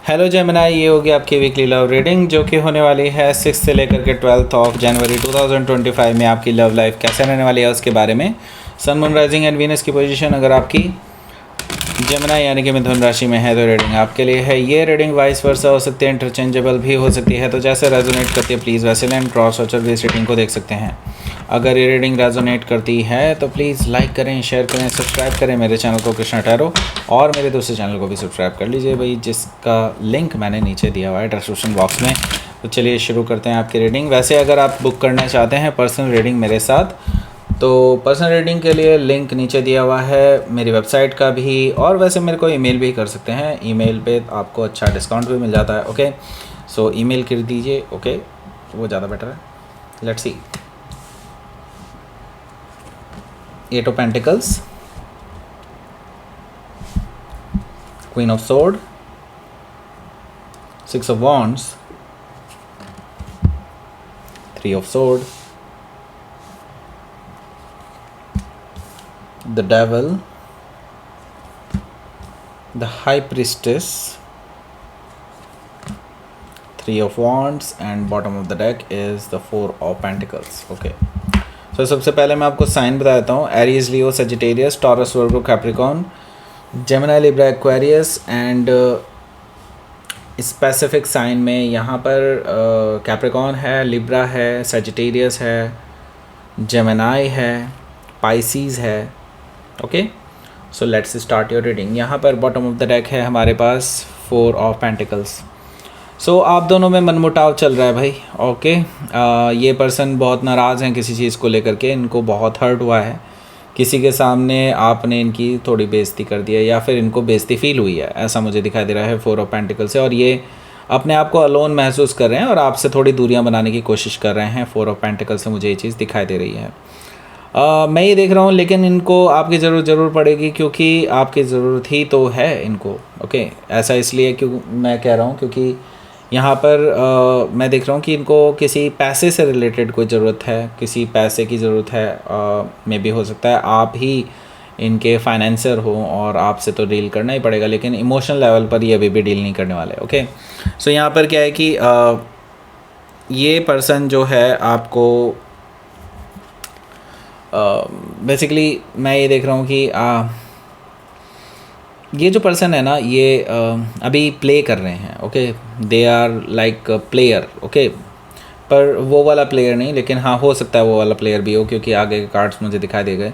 Hello Gemini, ये होगी आपकी वीकली लव रीडिंग जो कि होने वाली है 6 से लेकर के 12 ऑफ जनवरी 2025 में। आपकी लव लाइफ कैसे रहने वाली है उसके बारे में। Sun moon rising and Venus की पोजीशन अगर आपकी जेमिनाई यानी कि मिथुन राशि में है तो रीडिंग आपके लिए है। ये रीडिंग वाइस वर्सा हो सकती है, इंटरचेंजेबल भी हो सकती है, तो जैसे रेजोनेट करती है प्लीज़ वैसे लें। क्रॉस वॉचर भी इस रीडिंग को देख सकते हैं। अगर ये रीडिंग रेजोनेट करती है तो प्लीज़ लाइक करें, शेयर करें, सब्सक्राइब करें मेरे चैनल को कृष्णा टैरो, और मेरे दूसरे चैनल को भी सब्सक्राइब कर लीजिए भाई, जिसका लिंक मैंने नीचे दिया हुआ है डिस्क्रिप्शन बॉक्स में। तो चलिए शुरू करते हैं आपकी रीडिंग। वैसे अगर आप बुक करना चाहते हैं पर्सनल रीडिंग मेरे साथ, तो पर्सनल रीडिंग के लिए लिंक नीचे दिया हुआ है मेरी वेबसाइट का भी, और वैसे मेरे को ईमेल भी कर सकते हैं। ईमेल पे आपको अच्छा डिस्काउंट भी मिल जाता है। ओके, सो ईमेल कर दीजिए। ओके, वो ज़्यादा बेटर है। Let's see. 8 of Pentacles, Queen of Swords, 6 of Wands, 3 of Swords, the Devil, the High Priestess, 3 of Wands, and bottom of the deck is the 4 of Pentacles. Okay. तो सबसे पहले मैं आपको साइन बता देता हूँ। Aries, Leo, Sagittarius, Taurus, Virgo, Capricorn, Gemini, Libra, Aquarius and specific sign में यहाँ पर कैप्रिकॉर्न है, लिब्रा है, सजिटेरियस है, जेमिनी है, पाइसीज़ है। Okay, so let's start your reading. यहाँ पर बॉटम ऑफ द डेक है हमारे पास 4 ऑफ पेंटिकल्स। सो आप दोनों में मनमुटाव चल रहा है भाई। ओके, ये पर्सन बहुत नाराज़ हैं किसी चीज़ को लेकर के, इनको बहुत हर्ट हुआ है। किसी के सामने आपने इनकी थोड़ी बेइज्जती कर दी है या फिर इनको बेइज्जती फील हुई है, ऐसा मुझे दिखाई दे रहा है 4 ऑफ पेंटिकल से। और ये अपने आप को अलोन महसूस कर रहे हैं और आपसे थोड़ी दूरियां बनाने की कोशिश कर रहे हैं। 4 ऑफ पेंटिकल से मुझे ये चीज़ दिखाई दे रही है। मैं ये देख रहा हूँ, लेकिन इनको आपकी ज़रूर पड़ेगी, क्योंकि आपकी ज़रूरत ही तो है इनको। ओके, ऐसा इसलिए क्यों मैं कह रहा हूँ, क्योंकि यहाँ पर मैं देख रहा हूँ कि इनको किसी पैसे से रिलेटेड कोई ज़रूरत है, किसी पैसे की ज़रूरत है। मे भी हो सकता है आप ही इनके फाइनेंसर हो और आपसे तो डील करना ही पड़ेगा, लेकिन इमोशनल लेवल पर ये अभी भी डील नहीं करने वाले। ओके, सो यहाँ पर क्या है कि ये पर्सन जो है आपको बेसिकली मैं ये देख रहा हूँ कि ये जो पर्सन है ना, ये अभी प्ले कर रहे हैं। Okay, they are like player. Okay, पर वो वाला प्लेयर नहीं, लेकिन हाँ हो सकता है वो वाला प्लेयर भी हो, क्योंकि आगे के कार्ड्स मुझे दिखाई दे गए।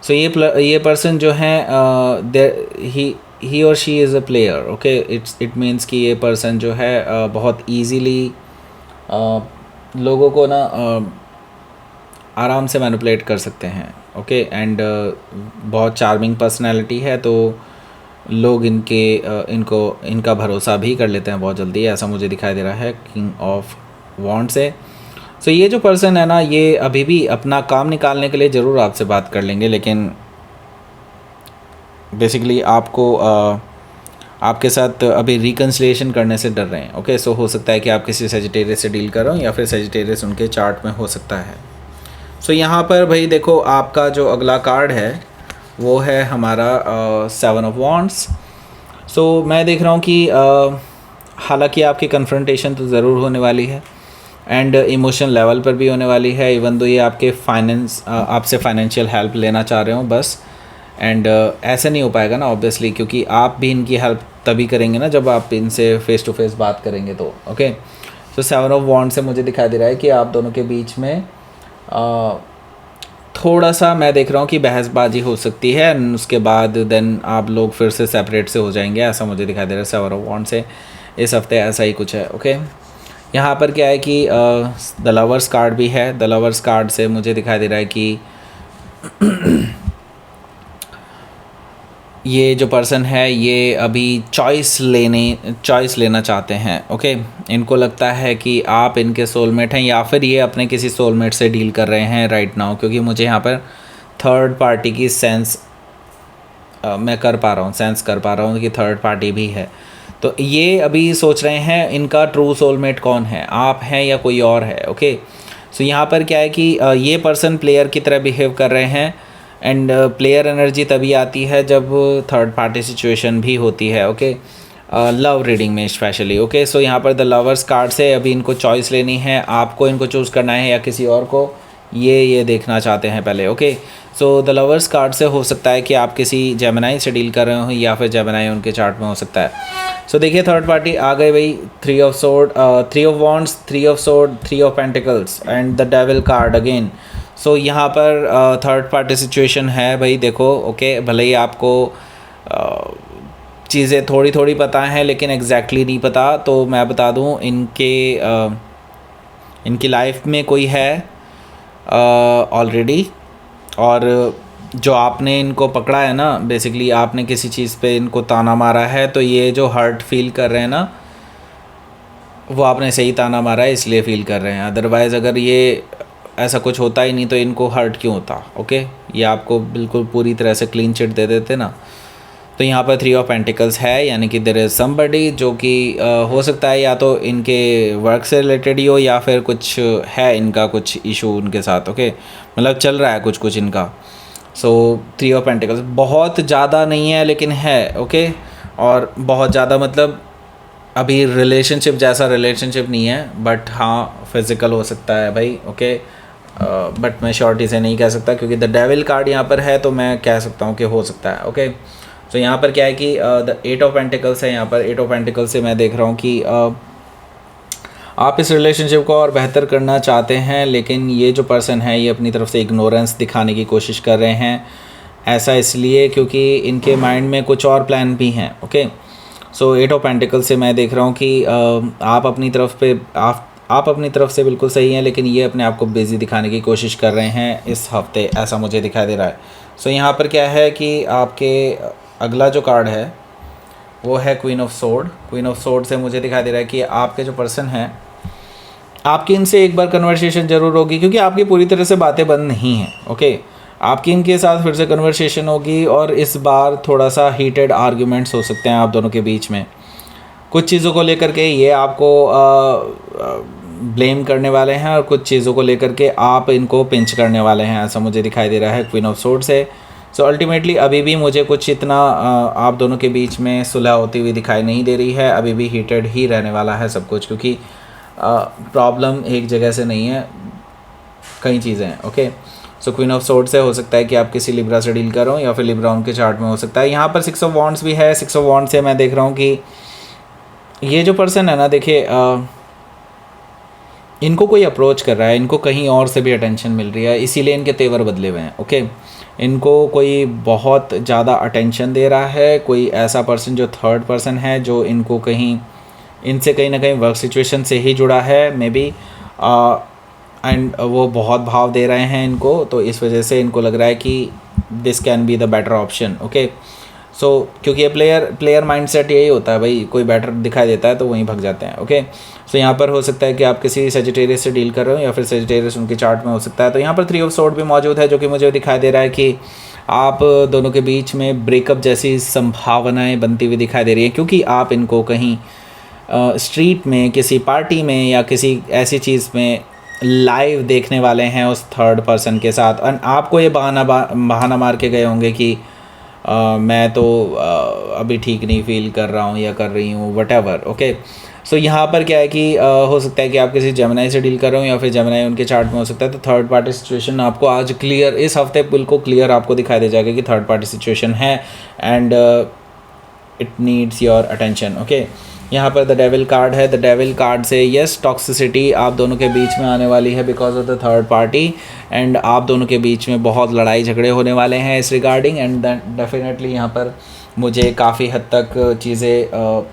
सो ये पर्सन जो है ही और she is a player. Okay, it means कि ये पर्सन जो है बहुत ईजीली लोगों को ना आराम से मैनिपुलेट कर सकते हैं। ओके, एंड बहुत चार्मिंग पर्सनैलिटी है, तो लोग इनका भरोसा भी कर लेते हैं बहुत जल्दी, ऐसा मुझे दिखाई दे रहा है किंग ऑफ वॉन्ड से। सो ये जो पर्सन है ना, ये अभी भी अपना काम निकालने के लिए ज़रूर आपसे बात कर लेंगे, लेकिन बेसिकली आपको आपके साथ अभी रिकन्सिलिएशन करने से डर रहे हैं। ओके, सो हो सकता है कि आप किसी सेजिटेरियस से डील कर रहे हो या फिर सेजिटेरियस उनके चार्ट में हो सकता है। सो यहाँ पर भाई देखो, आपका जो अगला कार्ड है वो है हमारा 7 ऑफ वॉन्ड्स। सो मैं देख रहा हूँ कि हालांकि आपकी कन्फ्रंटेशन तो ज़रूर होने वाली है एंड इमोशनल लेवल पर भी होने वाली है, इवन दो ये आपके आपसे फाइनेंशियल हेल्प लेना चाह रहे हो बस। एंड ऐसे नहीं हो पाएगा ना ऑब्वियसली, क्योंकि आप भी इनकी हेल्प तभी करेंगे ना जब आप इनसे फेस टू फेस बात करेंगे। तो ओके, सो 7 ऑफ वॉन्ड से मुझे दिखाई दे रहा है कि आप दोनों के बीच में थोड़ा सा मैं देख रहा हूँ कि बहसबाजी हो सकती है, एंड उसके बाद देन आप लोग फिर से सेपरेट से हो जाएंगे, ऐसा मुझे दिखाई दे रहा है 7 ऑफ वॉन्ड से। इस हफ्ते ऐसा ही कुछ है। ओके, यहाँ पर क्या है कि द लवर्स कार्ड भी है। द लवर्स कार्ड से मुझे दिखाई दे रहा है कि ये जो पर्सन है ये अभी चॉइस लेना चाहते हैं। ओके, इनको लगता है कि आप इनके सोलमेट हैं या फिर ये अपने किसी सोलमेट से डील कर रहे हैं राइट नाउ, क्योंकि मुझे यहाँ पर थर्ड पार्टी की सेंस मैं कर पा रहा हूँ कि थर्ड पार्टी भी है। तो ये अभी सोच रहे हैं इनका ट्रू सोलमेट कौन है, आप हैं या कोई और है। ओके, सो यहाँ पर क्या है कि ये पर्सन प्लेयर की तरह बिहेव कर रहे हैं, एंड प्लेयर एनर्जी तभी आती है जब थर्ड पार्टी सिचुएशन भी होती है। ओके, लव रीडिंग में स्पेशली। ओके, सो यहाँ पर द लवर्स कार्ड से अभी इनको चॉइस लेनी है, आपको इनको चूज़ करना है या किसी और को, ये देखना चाहते हैं पहले। Okay, so the lovers card से हो सकता है कि आप किसी जेमिनाई से डील कर रहे हो या फिर जेमिनाई उनके चार्ट में हो सकता है। सो देखिए थर्ड पार्टी आ गए भाई, 3 of sword, 3 of wands, 3 of sword, 3 of pentacles and the devil card again. So यहाँ पर थर्ड पार्टी सिचुएशन है भाई, देखो। ओके, भले ही आपको चीज़ें थोड़ी थोड़ी पता हैं लेकिन एग्जैक्टली नहीं पता, तो मैं बता दूँ इनकी लाइफ में कोई है ऑलरेडी, और जो आपने इनको पकड़ा है ना, बेसिकली आपने किसी चीज़ पे इनको ताना मारा है, तो ये जो हर्ट फील कर रहे हैं ना, वो आपने सही ताना मारा है इसलिए फील कर रहे हैं। अदरवाइज़ अगर ये ऐसा कुछ होता ही नहीं तो इनको हर्ट क्यों होता। ओके, ये आपको बिल्कुल पूरी तरह से क्लीन चिट दे देते ना। तो यहाँ पर 3 ऑफ पेंटिकल्स है, यानी कि देयर इज़ समबडी जो कि हो सकता है या तो इनके वर्क से रिलेटेड ही हो या फिर कुछ है इनका कुछ इशू उनके साथ। ओके, मतलब चल रहा है कुछ इनका। सो 3 ऑफ पेंटिकल्स बहुत ज़्यादा नहीं है लेकिन है। ओके, और बहुत ज़्यादा मतलब अभी रिलेशनशिप जैसा रिलेशनशिप नहीं है, बट हाँ फिज़िकल हो सकता है भाई। ओके, बट मैं श्योरिटी से नहीं कह सकता क्योंकि द डेविल कार्ड यहाँ पर है, तो मैं कह सकता हूँ कि हो सकता है। ओके, तो यहाँ पर क्या है कि द 8 ऑफ पेंटिकल्स है। यहाँ पर 8 ऑफ पेंटिकल्स से मैं देख रहा हूँ कि आप इस रिलेशनशिप को और बेहतर करना चाहते हैं, लेकिन ये जो पर्सन है ये अपनी तरफ से इग्नोरेंस दिखाने की कोशिश कर रहे हैं। ऐसा इसलिए क्योंकि इनके माइंड में कुछ और प्लान भी हैं। ओके, सो 8 ऑफ पेंटिकल्स से मैं देख रहा हूँ कि आप अपनी तरफ से बिल्कुल सही हैं, लेकिन ये अपने आप को बिजी दिखाने की कोशिश कर रहे हैं इस हफ्ते, ऐसा मुझे दिखाई दे रहा है। सो यहाँ पर क्या है कि आपके अगला जो कार्ड है वो है queen of sword. Queen of sword से मुझे दिखाई दे रहा है कि आपके जो पर्सन हैं, आपकी इनसे एक बार कन्वर्सेशन ज़रूर होगी क्योंकि आपकी पूरी तरह से बातें बंद नहीं हैं। ओके, आपकी इनके साथ फिर से कन्वर्सेशन होगी और इस बार थोड़ा सा हीटेड आर्ग्यूमेंट्स हो सकते हैं आप दोनों के बीच में। कुछ चीज़ों को लेकर के ये आपको ब्लेम करने वाले हैं और कुछ चीज़ों को लेकर के आप इनको पिंच करने वाले हैं, ऐसा मुझे दिखाई दे रहा है क्वीन ऑफ सोर्ड से। सो अल्टीमेटली अभी भी मुझे कुछ इतना आप दोनों के बीच में सुलह होती हुई दिखाई नहीं दे रही है। अभी भी हीटेड ही रहने वाला है सब कुछ, क्योंकि प्रॉब्लम एक जगह से नहीं है, कई चीज़ें हैं। Okay, so queen of sword से हो सकता है कि आप किसी लिब्रा से डील करो या फिर लिब्रा उनके चार्ट में हो सकता है। यहाँ पर 6 ऑफ वॉन्ड्स भी है। 6 ऑफ वॉन्ड से मैं देख रहा हूँ कि ये जो पर्सन है ना, देखिए इनको कोई अप्रोच कर रहा है, इनको कहीं और से भी अटेंशन मिल रही है, इसीलिए इनके तेवर बदले हुए हैं। ओके, इनको कोई बहुत ज़्यादा अटेंशन दे रहा है, कोई ऐसा पर्सन जो थर्ड पर्सन है जो इनको इनसे कहीं ना कहीं वर्क सिचुएशन से ही जुड़ा है मे बी, एंड वो बहुत भाव दे रहे हैं इनको, तो इस वजह से इनको लग रहा है कि this can be the better option. Okay, so क्योंकि ये प्लेयर माइंडसेट यही होता है भाई, कोई बेटर दिखाई देता है तो वहीं भाग जाते हैं। ओके, सो यहाँ पर हो सकता है कि आप किसी सेजिटेरियस से डील कर रहे हो या फिर सेजिटेरियस उनके चार्ट में हो सकता है। तो यहाँ पर 3 ऑफ सोर्ड भी मौजूद है, जो कि मुझे दिखाई दे रहा है कि आप दोनों के बीच में ब्रेकअप जैसी संभावनाएं बनती हुई दिखाई दे रही है, क्योंकि आप इनको कहीं स्ट्रीट में, किसी पार्टी में या किसी ऐसी चीज़ में लाइव देखने वाले हैं उस थर्ड पर्सन के साथ, और आपको ये बहाना मार के गए होंगे कि मैं तो अभी ठीक नहीं फील कर रहा हूँ या कर रही हूँ, वटेवर। ओके, सो यहाँ पर क्या है कि हो सकता है कि आप किसी जेमिनाई से डील कर रहे हो या फिर जेमिनाई उनके चार्ट में हो सकता है। तो थर्ड पार्टी सिचुएशन आपको आज क्लियर, इस हफ्ते बिल्कुल क्लियर आपको दिखाई दे जाएगा कि थर्ड पार्टी सिचुएशन है and it needs your attention. Okay, यहाँ पर द डेविल कार्ड है। द डेविल कार्ड से यस, टॉक्सिसिटी आप दोनों के बीच में आने वाली है because of the third party, and आप दोनों के बीच में बहुत लड़ाई झगड़े होने वाले हैं इस रिगार्डिंग, एंड डेफिनेटली यहाँ पर मुझे काफ़ी हद तक चीज़ें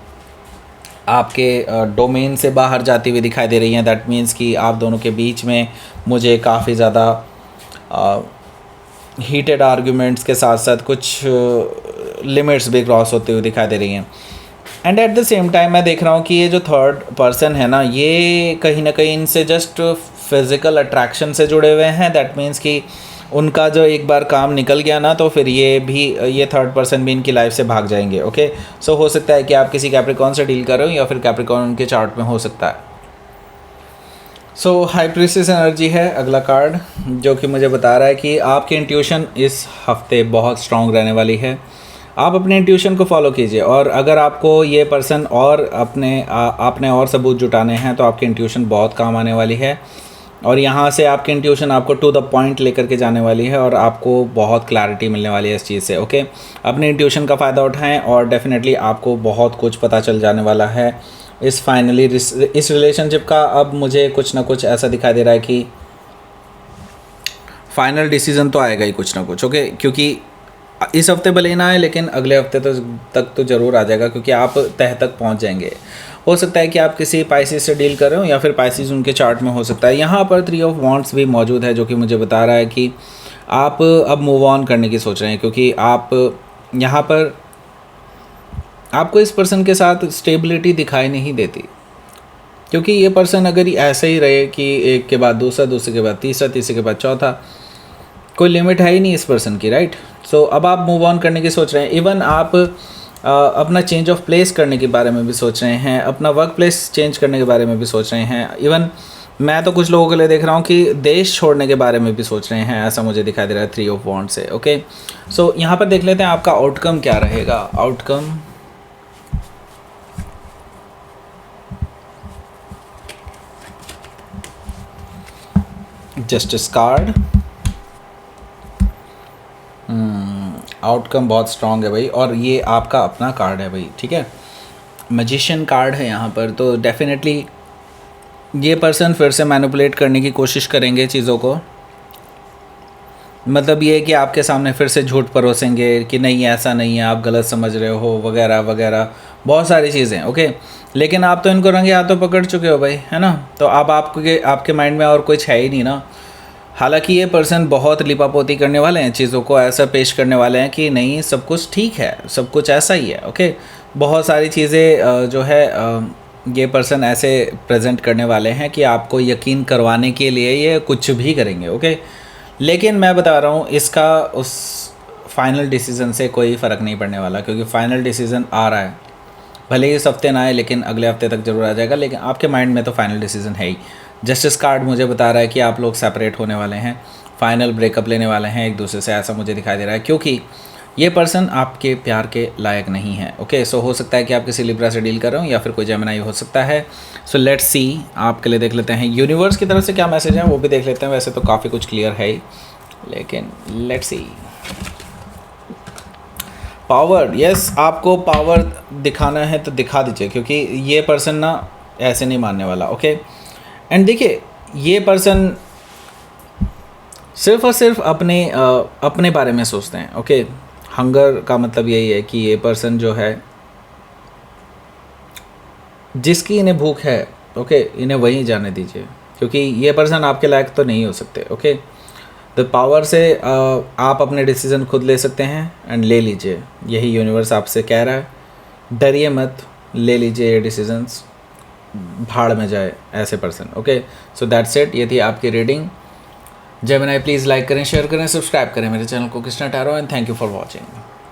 आपके डोमेन से बाहर जाती हुई दिखाई दे रही हैं। दैट मीन्स कि आप दोनों के बीच में मुझे काफ़ी ज़्यादा हीटेड आर्ग्यूमेंट्स के साथ साथ कुछ लिमिट्स भी क्रॉस होते हुए दिखाई दे रही हैं। And at the same time मैं देख रहा हूँ कि ये जो थर्ड पर्सन है ना, ये कहीं ना कहीं इनसे जस्ट फिज़िकल अट्रैक्शन से जुड़े हुए हैं। दैट मीन्स कि उनका जो एक बार काम निकल गया ना, तो फिर ये थर्ड पर्सन भी इनकी लाइफ से भाग जाएंगे। ओके, सो हो सकता है कि आप किसी कैप्रिकॉन से डील कर रहे हो या फिर कैप्रिकॉन उनके चार्ट में हो सकता है। सो हाई प्रीस्टेस एनर्जी है अगला कार्ड, जो कि मुझे बता रहा है कि आपकी इंट्यूशन इस हफ्ते बहुत स्ट्रॉन्ग रहने वाली है। आप अपने इंट्यूशन को फॉलो कीजिए, और अगर आपको ये पर्सन और आपने और सबूत जुटाने हैं तो आपकी इंट्यूशन बहुत काम आने वाली है, और यहाँ से आपकी इंट्यूशन आपको टू द पॉइंट लेकर के जाने वाली है और आपको बहुत क्लैरिटी मिलने वाली है इस चीज़ से। ओके, अपने इंट्यूशन का फ़ायदा उठाएं और डेफिनेटली आपको बहुत कुछ पता चल जाने वाला है इस रिलेशनशिप का। अब मुझे कुछ ना कुछ ऐसा दिखाई दे रहा है कि फाइनल डिसीजन तो आएगा ही कुछ ना कुछ। ओके, क्योंकि इस हफ्ते भले ही ना आए लेकिन अगले हफ्ते तक तो ज़रूर आ जाएगा, क्योंकि आप तह तक पहुंच जाएंगे। हो सकता है कि आप किसी पाइसिस से डील कर रहे हो या फिर पाइसिस उनके चार्ट में हो सकता है। यहाँ पर 3 ऑफ वॉन्ड्स भी मौजूद है, जो कि मुझे बता रहा है कि आप अब मूव ऑन करने की सोच रहे हैं, क्योंकि आप यहाँ पर आपको इस पर्सन के साथ स्टेबिलिटी दिखाई नहीं देती, क्योंकि ये पर्सन अगर ऐसे ही रहे कि एक के बाद दूसरा, दूसरे के बाद तीसरा, तीसरे के बाद चौथा, कोई लिमिट है ही नहीं इस पर्सन की, राइट। सो अब आप मूव ऑन करने की सोच रहे हैं। इवन आप अपना चेंज ऑफ प्लेस करने के बारे में भी सोच रहे हैं, अपना वर्क प्लेस चेंज करने के बारे में भी सोच रहे हैं। इवन मैं तो कुछ लोगों के लिए देख रहा हूँ कि देश छोड़ने के बारे में भी सोच रहे हैं, ऐसा मुझे दिखाई दे रहा है 3 ऑफ वॉन्ड्स से। ओके, सो यहाँ पर देख लेते हैं आपका आउटकम क्या रहेगा। आउटकम जस्टिस कार्ड, आउटकम बहुत स्ट्रॉन्ग है भाई, और ये आपका अपना कार्ड है भाई, ठीक है। मैजिशियन कार्ड है यहाँ पर, तो डेफिनेटली ये पर्सन फिर से मैनिपुलेट करने की कोशिश करेंगे चीज़ों को। मतलब ये कि आपके सामने फिर से झूठ परोसेंगे कि नहीं ऐसा नहीं है, आप गलत समझ रहे हो वगैरह वगैरह, बहुत सारी चीज़ें। ओके, लेकिन आप तो इनको रंगे हाथों पकड़ चुके हो भाई, है ना। तो अब आपके माइंड में और कुछ है ही नहीं ना। हालांकि ये पर्सन बहुत लिपापोती करने वाले हैं, चीज़ों को ऐसा पेश करने वाले हैं कि नहीं सब कुछ ठीक है, सब कुछ ऐसा ही है। ओके, बहुत सारी चीज़ें जो है ये पर्सन ऐसे प्रेजेंट करने वाले हैं कि आपको यकीन करवाने के लिए ये कुछ भी करेंगे। ओके, लेकिन मैं बता रहा हूँ इसका उस फाइनल डिसीज़न से कोई फ़र्क नहीं पड़ने वाला, क्योंकि फाइनल डिसीज़न आ रहा है। भले ही इस हफ्ते ना आए लेकिन अगले हफ्ते तक ज़रूर आ जाएगा, लेकिन आपके माइंड में तो फाइनल डिसीज़न है ही। जस्टिस कार्ड मुझे बता रहा है कि आप लोग सेपरेट होने वाले हैं, फाइनल ब्रेकअप लेने वाले हैं एक दूसरे से, ऐसा मुझे दिखाई दे रहा है, क्योंकि ये पर्सन आपके प्यार के लायक नहीं है। ओके, सो हो सकता है कि आप किसी लिब्रा से डील कर रहे हो या फिर कोई जेमिनी हो सकता है। सो लेट्स सी, आपके लिए देख लेते हैं यूनिवर्स की तरफ से क्या मैसेज है, वो भी देख लेते हैं। वैसे तो काफ़ी कुछ क्लियर है ही, लेकिन लेट्स सी। पावर, यस, आपको पावर दिखाना है तो दिखा दीजिए, क्योंकि ये पर्सन ना ऐसे नहीं मानने वाला। ओके, एंड देखिए ये पर्सन सिर्फ और सिर्फ अपने बारे में सोचते हैं। ओके, हंगर का मतलब यही है कि ये पर्सन जो है, जिसकी इन्हें भूख है, ओके, इन्हें वहीं जाने दीजिए, क्योंकि ये पर्सन आपके लायक तो नहीं हो सकते। ओके, तो पावर से आप अपने डिसीज़न खुद ले सकते हैं एंड ले लीजिए, यही यूनिवर्स आपसे कह रहा है। डरिए मत, ले लीजिए ये डिसीजंस, भाड़ में जाए ऐसे person. Okay, so that's it, ये थी आपकी रीडिंग। जेमिनी प्लीज़ लाइक करें, शेयर करें, सब्सक्राइब करें मेरे चैनल को Krishna tarot, and thank you for watching.